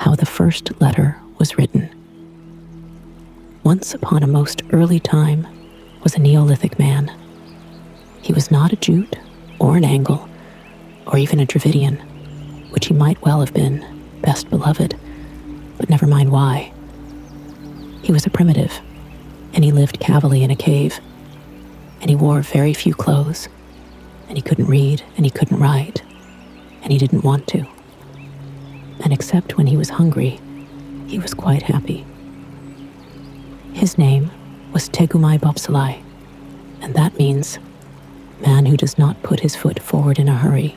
how the first letter was written. Once upon a most early time was a Neolithic man. He was not a Jute or an Angle or even a Dravidian, which he might well have been, best beloved, but never mind why. He was a primitive, and he lived cavally in a cave, and he wore very few clothes, and he couldn't read, and he couldn't write, and he didn't want to. And except when he was hungry, he was quite happy. His name was Tegumai Bobsalai, and that means man who does not put his foot forward in a hurry.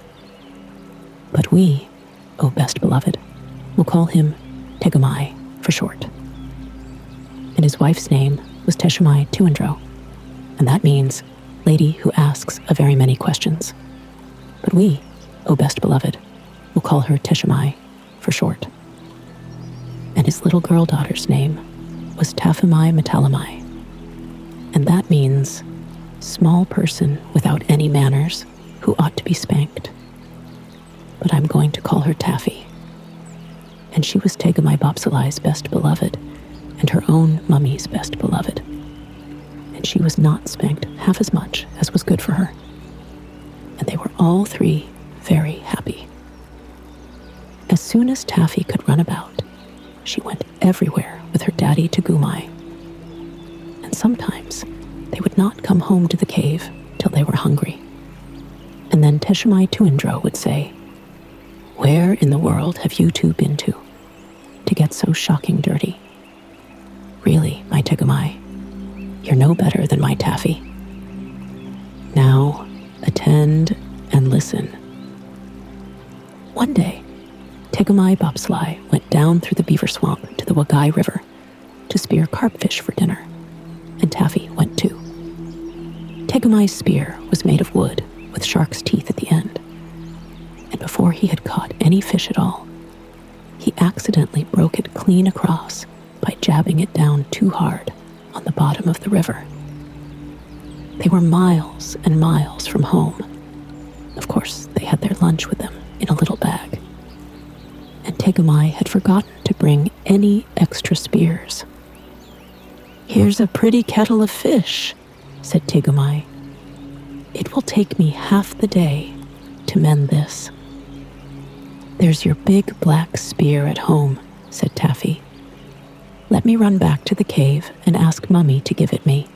But we, O best beloved, will call him Tegumai for short. And his wife's name was Teshumai Tuandro, and that means lady who asks a very many questions. But we, O best beloved, will call her Teshumai for short. And his little girl daughter's name was Tafumai Matalamai, and that means small person without any manners who ought to be spanked. But I'm going to call her Taffy. And she was Tegumai Bobsalai's best beloved and her own mummy's best beloved. And she was not spanked half as much as was good for her. And they were all three very happy. As soon as Taffy could run about, she went everywhere with her daddy Tegumai. And sometimes they would not come home to the cave till they were hungry. And then Teshumai Tuandro would say, "Where in the world have you two been to get so shocking dirty? Really, my Tegumai, you're no better than my Taffy. Now, attend and listen." One day, Tegumai Bobsalai went down through the beaver swamp to the Wagai River to spear carpfish for dinner, and Taffy went too. Tegumai's spear was made of wood with shark's teeth at the end, and before he had caught any fish at all, he accidentally broke it clean across by jabbing it down too hard on the bottom of the river. They were miles and miles from home. Of course, they had their lunch with them in a little bag. And Tegumai had forgotten to bring any extra spears. "Here's a pretty kettle of fish," said Tegumai. "It will take me half the day to mend this." "There's your big black spear at home," said Taffy. "Let me run back to the cave and ask Mummy to give it me."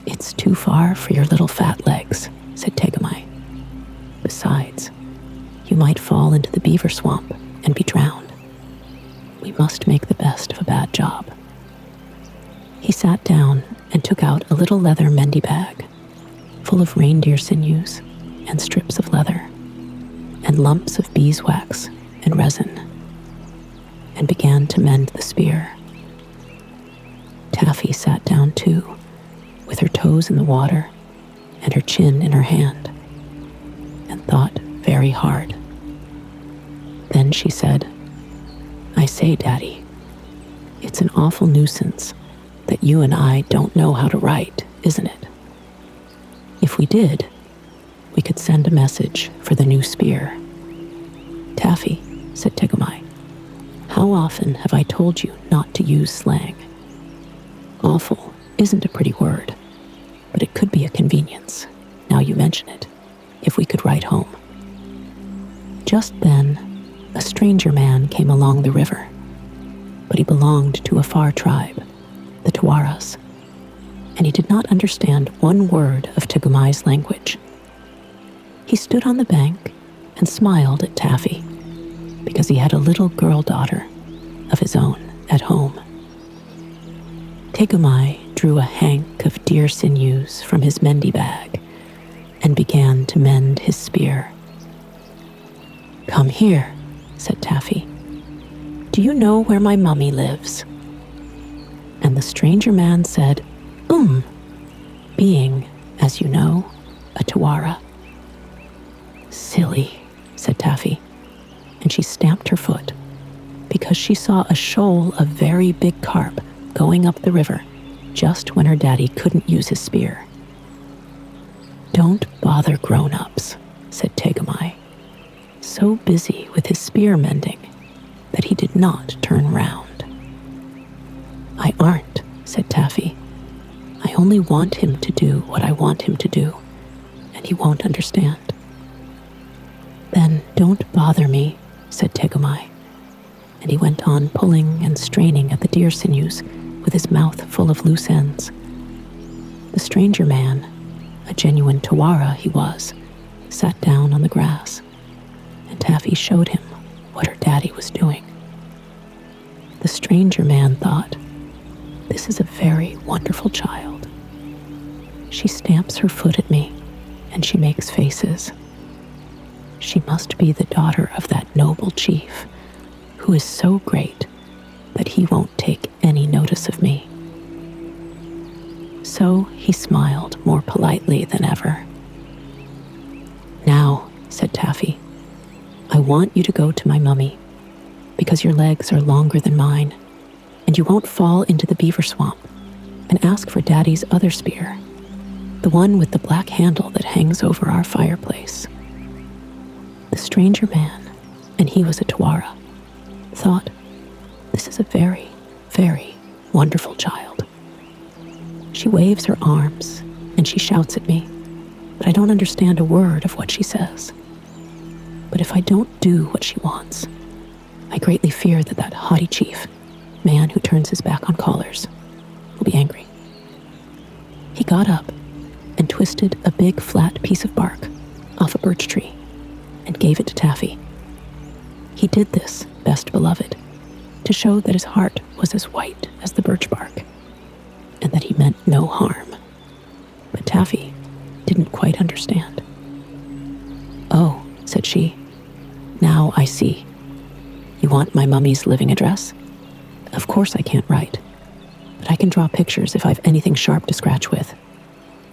"It's too far for your little fat legs," said Tegumai. "Besides, you might fall into the beaver swamp and be drowned. We must make the best of a bad job." He sat down and took out a little leather mendy bag full of reindeer sinews and strips of leather and lumps of beeswax and resin, and began to mend the spear. Taffy sat down too, with her toes in the water and her chin in her hand, and thought very hard. Then she said, "I say, Daddy, it's an awful nuisance that you and I don't know how to write, isn't it? If we did, we could send a message for the new spear." "Taffy," said Tegumai, "how often have I told you not to use slang? Awful isn't a pretty word, but it could be a convenience, now you mention it, if we could write home." Just then, a stranger man came along the river, but he belonged to a far tribe, the Tawaras, and he did not understand one word of Tegumai's language. He stood on the bank and smiled at Taffy, because he had a little girl daughter of his own at home. Tegumai drew a hank of deer sinews from his mendy bag and began to mend his spear. "Come here," said Taffy. "Do you know where my mummy lives?" And the stranger man said, being, as you know, a Tawara. "Silly," said Taffy, and she stamped her foot, because she saw a shoal of very big carp going up the river just when her daddy couldn't use his spear. "Don't bother grown-ups," said Tegumai, so busy with his spear mending that he did not turn round. "I aren't," said Taffy. "I only want him to do what I want him to do, and he won't understand." "Then don't bother me," said Tegumai, and he went on pulling and straining at the deer sinews with his mouth full of loose ends. The stranger man, a genuine Tawara he was, sat down on the grass, and Taffy showed him what her daddy was doing. The stranger man thought, "This is a very wonderful child." She stamps her foot at me, and she makes faces. She must be the daughter of that noble chief, who is so great that he won't take any notice of me. So he smiled more politely than ever. "Now," said Taffy, "I want you to go to my mummy, because your legs are longer than mine, and you won't fall into the beaver swamp, and ask for Daddy's other spear, the one with the black handle that hangs over our fireplace." The stranger man, and he was a Tawara, thought, "This is a very, very wonderful child." She waves her arms, and she shouts at me, but I don't understand a word of what she says. But if I don't do what she wants, I greatly fear that that haughty chief, man who turns his back on callers, will be angry. He got up and twisted a big flat piece of bark off a birch tree and gave it to Taffy. He did this, best beloved, to show that his heart was as white as the birch bark, and that he meant no harm. But Taffy didn't quite understand. "Oh," said she, "now I see. You want my mummy's living address? Of course I can't write, but I can draw pictures if I've anything sharp to scratch with.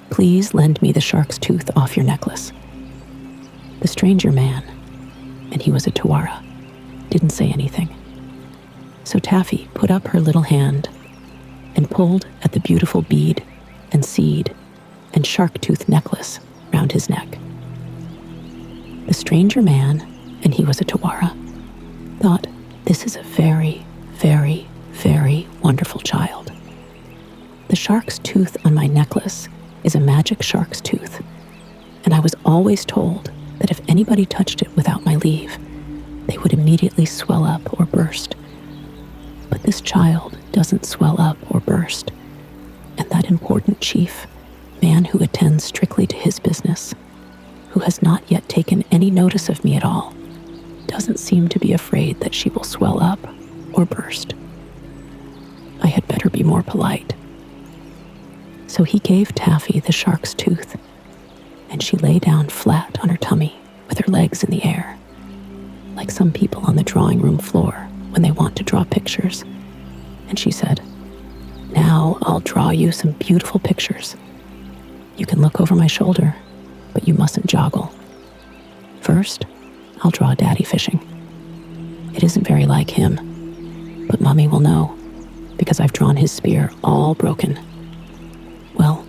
Please lend me the shark's tooth off your necklace." The stranger man, and he was a Tawara, didn't say anything. So Taffy put up her little hand and pulled at the beautiful bead and seed and shark tooth necklace round his neck. The stranger man, and he was a Tawara, thought, "This is a very, very, very wonderful child. The shark's tooth on my necklace is a magic shark's tooth, and I was always told that if anybody touched it without my leave, they would immediately swell up or burst. But this child doesn't swell up or burst, and that important chief, man who attends strictly to his business, who has not yet taken any notice of me at all, doesn't seem to be afraid that she will swell up or burst. I had better be more polite." So he gave Taffy the shark's tooth, and she lay down flat on her tummy with her legs in the air, like some people on the drawing room floor when they want to draw pictures. And she said, "Now I'll draw you some beautiful pictures. You can look over my shoulder, but you mustn't joggle. First, I'll draw Daddy fishing. It isn't very like him, but Mummy will know, because I've drawn his spear all broken. Well,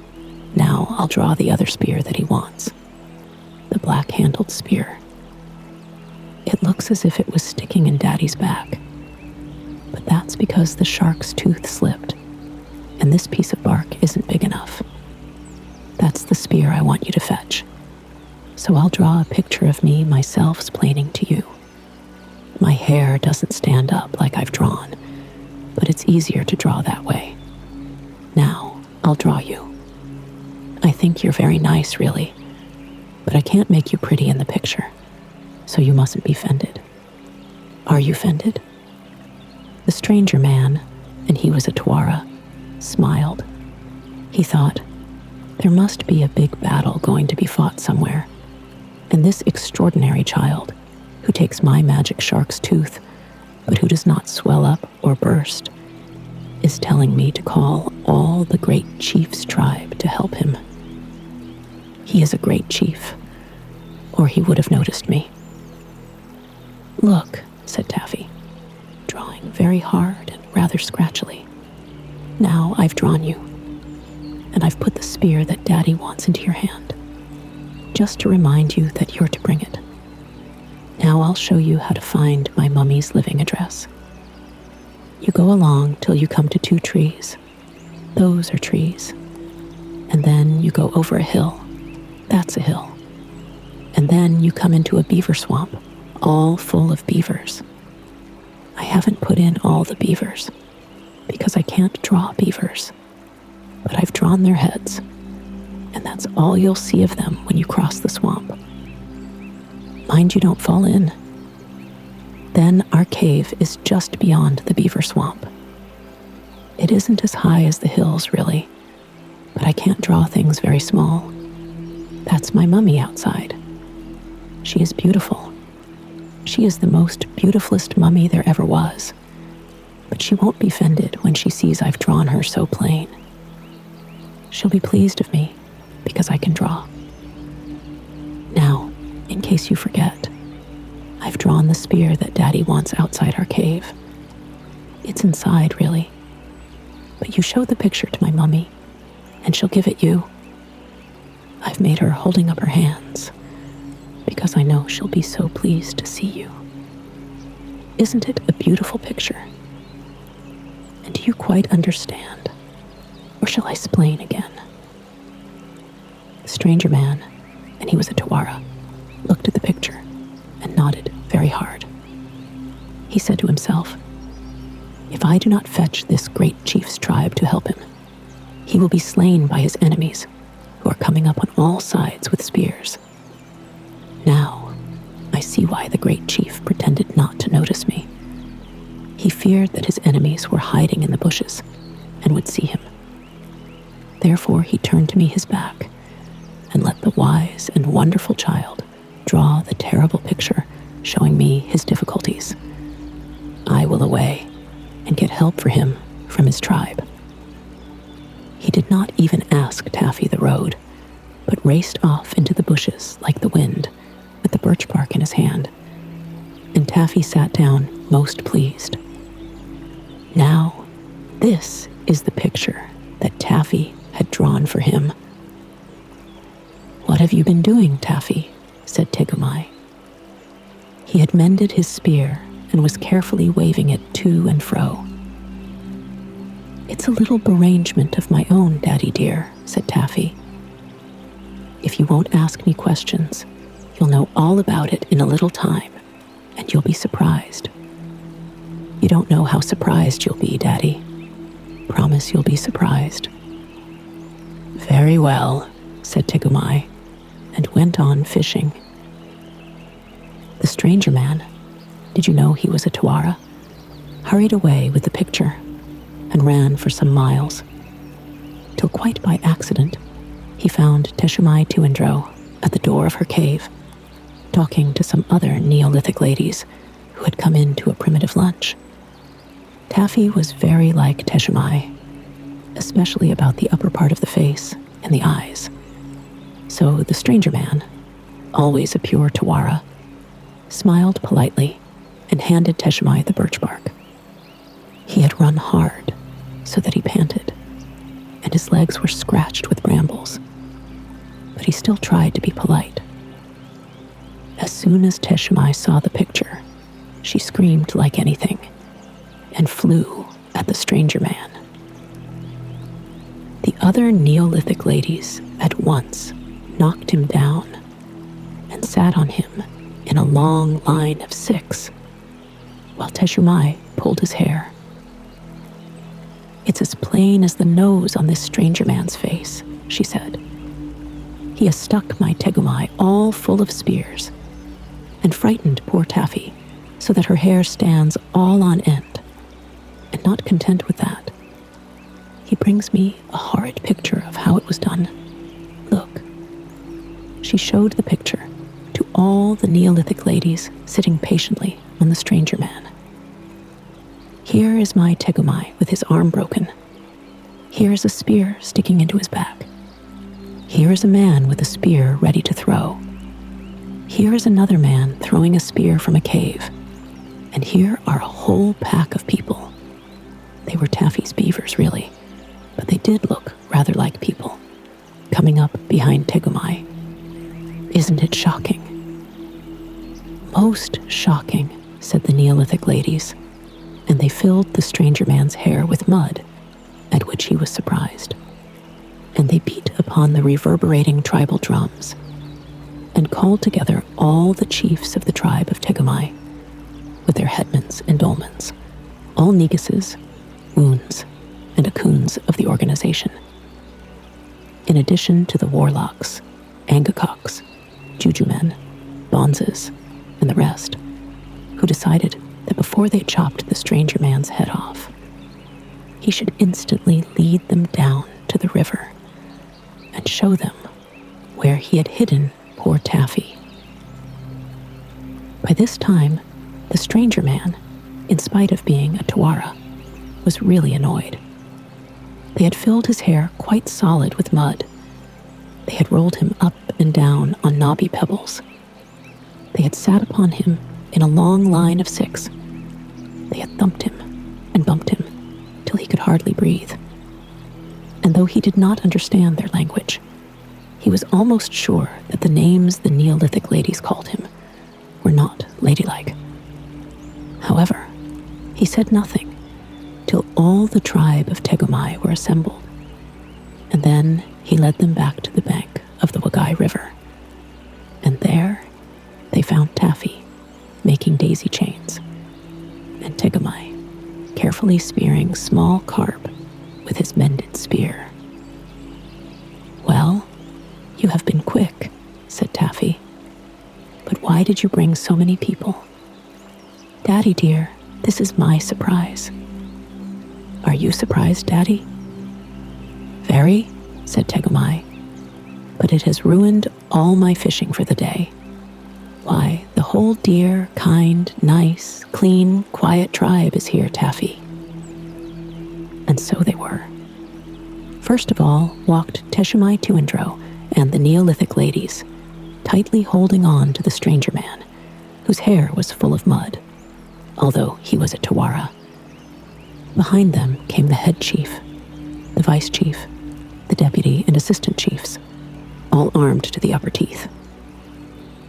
now I'll draw the other spear that he wants, the black-handled spear. It looks as if it was sticking in Daddy's back, but that's because the shark's tooth slipped, and this piece of bark isn't big enough. That's the spear I want you to fetch. So I'll draw a picture of me myself splaining to you. My hair doesn't stand up like I've drawn, but it's easier to draw that way. Now, I'll draw you. I think you're very nice, really, but I can't make you pretty in the picture, so you mustn't be offended. Are you offended?" The stranger man, and he was a Tawara, smiled. He thought, there must be a big battle going to be fought somewhere, and this extraordinary child, who takes my magic shark's tooth, but who does not swell up or burst, is telling me to call all the great chief's tribe to help him. He is a great chief, or he would have noticed me. "Look," said Taffy, drawing very hard and rather scratchily. "Now I've drawn you, and I've put the spear that Daddy wants into your hand, just to remind you that you're to bring it. Now I'll show you how to find my mummy's living address. You go along till you come to 2 trees. Those are trees. And then you go over a hill. That's a hill. And then you come into a beaver swamp, all full of beavers. I haven't put in all the beavers because I can't draw beavers, but I've drawn their heads, and that's all you'll see of them when you cross the swamp. Mind you don't fall in. Then our cave is just beyond the beaver swamp. It isn't as high as the hills, really, but I can't draw things very small. That's my mummy outside. She is beautiful. She is the most beautifulest mummy there ever was, but she won't be offended when she sees I've drawn her so plain. She'll be pleased of me because I can draw. Now, in case you forget, I've drawn the spear that Daddy wants outside our cave. It's inside, really, but you show the picture to my mummy, and she'll give it you. I've made her holding up her hands, because I know she'll be so pleased to see you. Isn't it a beautiful picture? And do you quite understand? Or shall I explain again? The stranger man, and he was a Tawara, looked at the picture and nodded very hard. He said to himself, "If I do not fetch this great chief's tribe to help him, he will be slain by his enemies, who are coming up on all sides with spears. Now, I see why the great chief pretended not to notice me. He feared that his enemies were hiding in the bushes and would see him. Therefore, he turned to me his back and let the wise and wonderful child draw the terrible picture showing me his difficulties. I will away and get help for him from his tribe." He did not even ask Taffy the road, but raced off into the bushes like the wind, with the birch bark in his hand, and Taffy sat down most pleased. Now, this is the picture that Taffy had drawn for him. "What have you been doing, Taffy?" said Tegumai. He had mended his spear and was carefully waving it to and fro. "It's a little arrangement of my own, Daddy dear," said Taffy. "If you won't ask me questions, you'll know all about it in a little time, and you'll be surprised. You don't know how surprised you'll be, Daddy. Promise you'll be surprised." "Very well," said Tegumai, and went on fishing. The stranger man, did you know he was a Tawara, hurried away with the picture and ran for some miles, till quite by accident he found Teshumai Tuindro at the door of her cave, talking to some other Neolithic ladies who had come in to a primitive lunch. Taffy was very like Teshumai, especially about the upper part of the face and the eyes. So the stranger man, always a pure Tawara, smiled politely and handed Teshumai the birch bark. He had run hard so that he panted, and his legs were scratched with brambles, but he still tried to be polite. As soon as Teshumai saw the picture, she screamed like anything and flew at the stranger man. The other Neolithic ladies at once knocked him down and sat on him in a long line of 6, while Teshumai pulled his hair. "It's as plain as the nose on this stranger man's face," she said. "He has stuck my Tegumai all full of spears and frightened poor Taffy so that her hair stands all on end. And not content with that, he brings me a horrid picture of how it was done. Look." She showed the picture to all the Neolithic ladies sitting patiently on the stranger man. "Here is my Tegumai with his arm broken. Here is a spear sticking into his back. Here is a man with a spear ready to throw. Here is another man throwing a spear from a cave. And here are a whole pack of people. They were Taffy's beavers, really, but they did look rather like people, coming up behind Tegumai. Isn't it shocking?" "Most shocking," said the Neolithic ladies, and they filled the stranger man's hair with mud, at which he was surprised. And they beat upon the reverberating tribal drums, and called together all the chiefs of the tribe of Tegumai, with their headmans and dolmens, all neguses, woons, and akuns of the organization, in addition to the warlocks, angakocks, jujumen, bonzes, and the rest, who decided that before they chopped the stranger man's head off, he should instantly lead them down to the river and show them where he had hidden poor Taffy. By this time, the stranger man, in spite of being a Tawara, was really annoyed. They had filled his hair quite solid with mud. They had rolled him up and down on knobby pebbles. They had sat upon him in a long line of 6. They had thumped him and bumped him till he could hardly breathe. And though he did not understand their language, he was almost sure that the names the Neolithic ladies called him were not ladylike. However, he said nothing till all the tribe of Tegumai were assembled, and then he led them back to the bank of the Wagai River, and there they found Taffy making daisy chains, and Tegumai carefully spearing small carp with his mended spear. "Well, you have been quick," said Taffy. "But why did you bring so many people?" "Daddy dear, this is my surprise." "Are you surprised, Daddy?" "Very," said Tegumai, "but it has ruined all my fishing for the day. Why, the whole dear, kind, nice, clean, quiet tribe is here, Taffy." And so they were. First of all walked Teshumai Tuindro and the Neolithic ladies, tightly holding on to the stranger man, whose hair was full of mud, although he was a Tawara. Behind them came the head chief, the vice chief, the deputy and assistant chiefs, all armed to the upper teeth.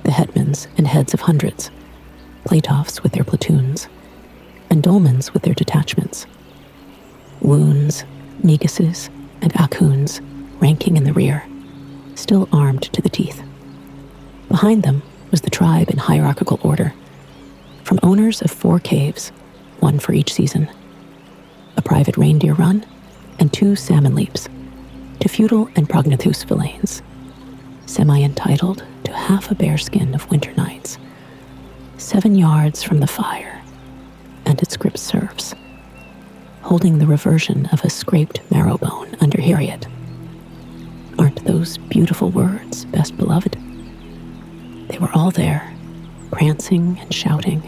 The headmans and heads of hundreds, platoffs with their platoons, and dolmens with their detachments, woons, neguses, and akuns ranking in the rear, still armed to the teeth. Behind them was the tribe in hierarchical order, from owners of 4 caves, 1 for each season, a private reindeer run, and 2 salmon leaps, to feudal and prognathous villains, semi-entitled to half a bearskin of winter nights, 7 yards from the fire, and its grip serfs, holding the reversion of a scraped marrow bone under Harriet. Aren't those beautiful words, best beloved? They were all there, prancing and shouting,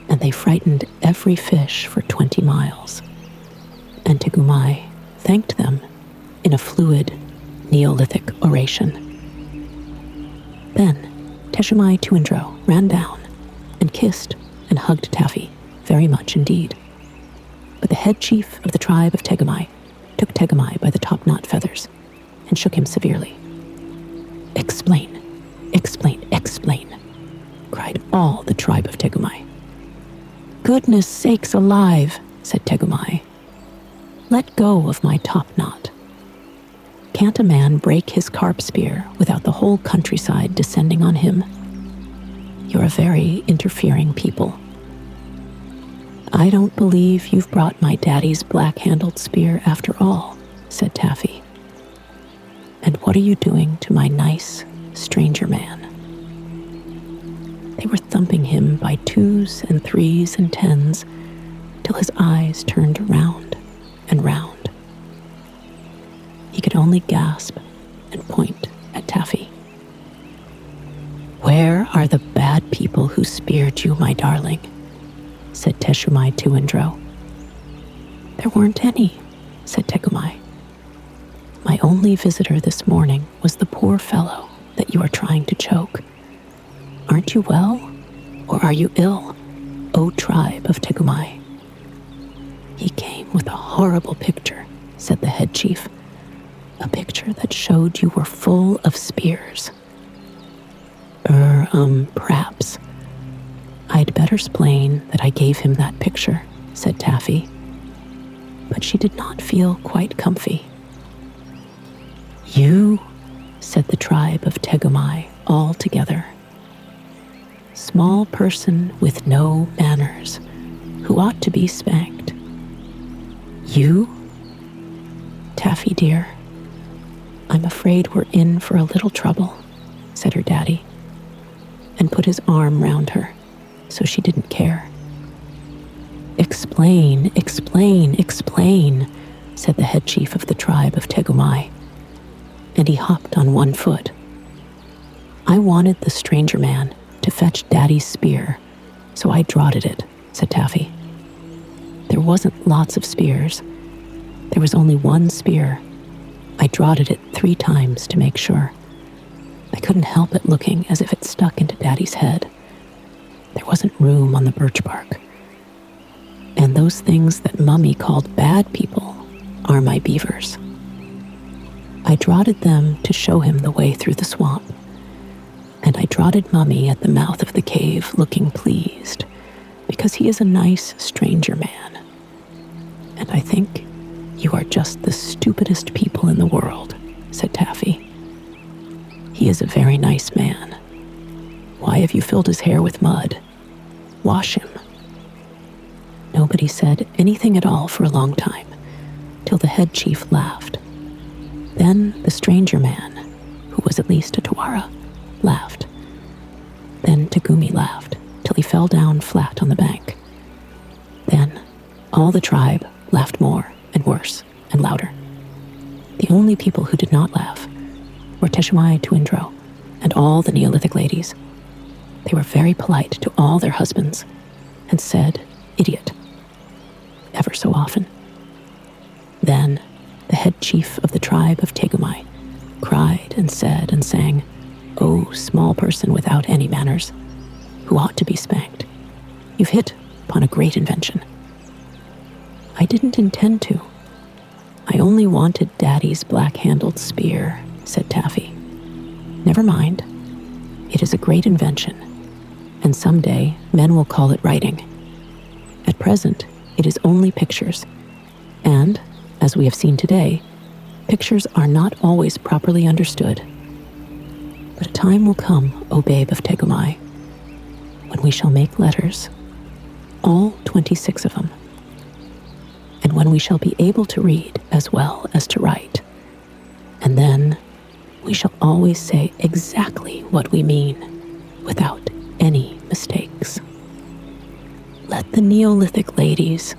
and they frightened every fish for 20 miles. And Tegumai thanked them in a fluid Neolithic oration. Then Teshumai Tuindro ran down and kissed and hugged Taffy very much indeed. But the head chief of the tribe of Tegumai took Tegumai by the top-knot feathers and shook him severely. "Explain, explain, explain," cried all the tribe of Tegumai. "Goodness sakes alive," said Tegumai. "Let go of my top-knot. Can't a man break his carp spear without the whole countryside descending on him? You're a very interfering people." "I don't believe you've brought my daddy's black-handled spear after all," said Taffy. "And what are you doing to my nice stranger man?" They were thumping him by 2s and 3s and 10s till his eyes turned round and round. He could only gasp and point at Taffy. "Where are the bad people who speared you, my darling?" said Teshumai Tuindro. "There weren't any," said Tegumai. "My only visitor this morning was the poor fellow that you are trying to choke. Aren't you well, or are you ill, O tribe of Tegumai?" "He came with a horrible picture," said the head chief. "A picture that showed you were full of spears." Perhaps," "I'd better splain that I gave him that picture," said Taffy. But she did not feel quite comfy. "You," said the tribe of Tegumai all together. "Small person with no manners, who ought to be spanked. You? Taffy dear, I'm afraid we're in for a little trouble," said her daddy, and put his arm round her so she didn't care. "Explain, explain, explain," said the head chief of the tribe of Tegumai, and he hopped on one foot. "I wanted the stranger man to fetch Daddy's spear, so I draughted it," said Taffy. "There wasn't lots of spears. There was only one spear. I draughted it 3 times to make sure. I couldn't help it looking as if it stuck into Daddy's head. There wasn't room on the birch bark. And those things that Mummy called bad people are my beavers. I draughted them to show him the way through the swamp, and I draughted Mummy at the mouth of the cave looking pleased, because he is a nice stranger man. And I think you are just the stupidest people in the world," said Taffy. "He is a very nice man. Why have you filled his hair with mud? Wash him." Nobody said anything at all for a long time, till the head chief laughed. Then the stranger man, who was at least a Tawara, laughed. Then Tagumi laughed, till he fell down flat on the bank. Then all the tribe laughed more and worse and louder. The only people who did not laugh were Teshumai Tuindro and all the Neolithic ladies. They were very polite to all their husbands and said, "Idiot," ever so often. Then the head chief of the tribe of Tegumai cried and said and sang, "Oh, small person without any manners, who ought to be spanked, you've hit upon a great invention." "I didn't intend to. I only wanted Daddy's black-handled spear," said Taffy. "Never mind. It is a great invention, and someday men will call it writing. At present, it is only pictures, and, as we have seen today, pictures are not always properly understood. But a time will come, O babe of Tegumai, when we shall make letters, all 26 of them, and when we shall be able to read as well as to write, and then we shall always say exactly what we mean, without any mistakes. Let the Neolithic ladies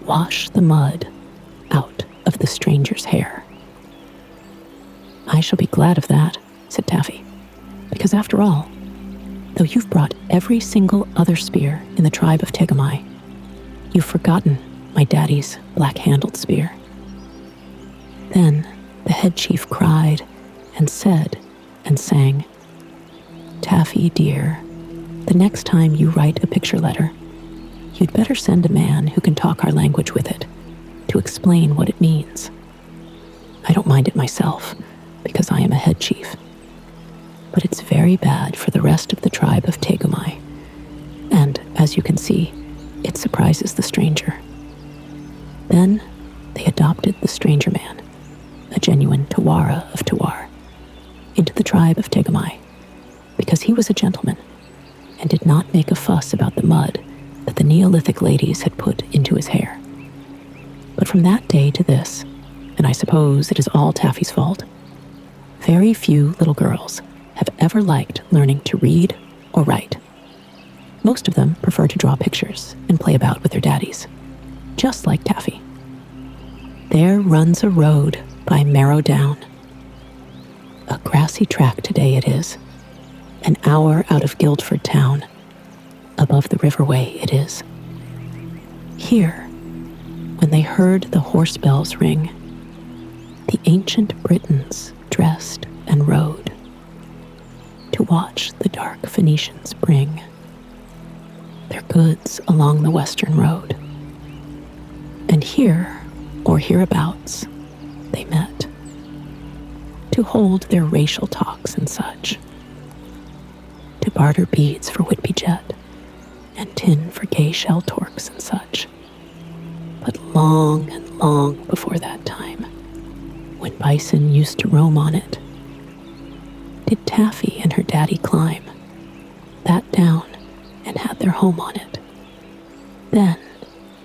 wash the mud out of the stranger's hair." "I shall be glad of that," said Taffy, "because after all, though you've brought every single other spear in the tribe of Tegumai, you've forgotten my daddy's black-handled spear." Then the head chief cried and said and sang, "Taffy dear, the next time you write a picture letter, you'd better send a man who can talk our language with it to explain what it means. I don't mind it myself, because I am a head chief, but it's very bad for the rest of the tribe of Tegumai, and as you can see, it surprises the stranger." Then they adopted the stranger man, a genuine Tawara of Tawar, into the tribe of Tegumai, because he was a gentleman and did not make a fuss about the mud that the Neolithic ladies had put into his hair. But from that day to this, and I suppose it is all Taffy's fault, very few little girls have ever liked learning to read or write. Most of them prefer to draw pictures and play about with their daddies, just like Taffy. There runs a road by Marrow Down. A grassy track today it is, an hour out of Guildford town, above the riverway it is. Here, when they heard the horse bells ring, the ancient Britons dressed and rode to watch the dark Phoenicians bring their goods along the western road. And here, or hereabouts, they met to hold their racial talks and such, to barter beads for Whitby Jet and tin for gay shell torques and such. But long and long before that time, when bison used to roam on it, did Taffy and her daddy climb that down and had their home on it. Then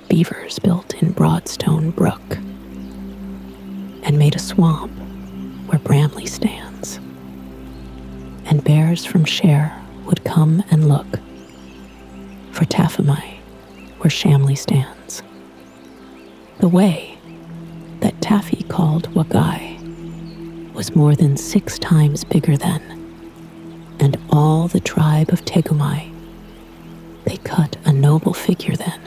beavers built in Broadstone Brook and made a swamp where Bramley stands. And bears from Cher would come and look for Taffamy where Shamley stands. The way that Taffy called Wagai was more than 6 times bigger then, and all the tribe of Tegumai, they cut a noble figure then,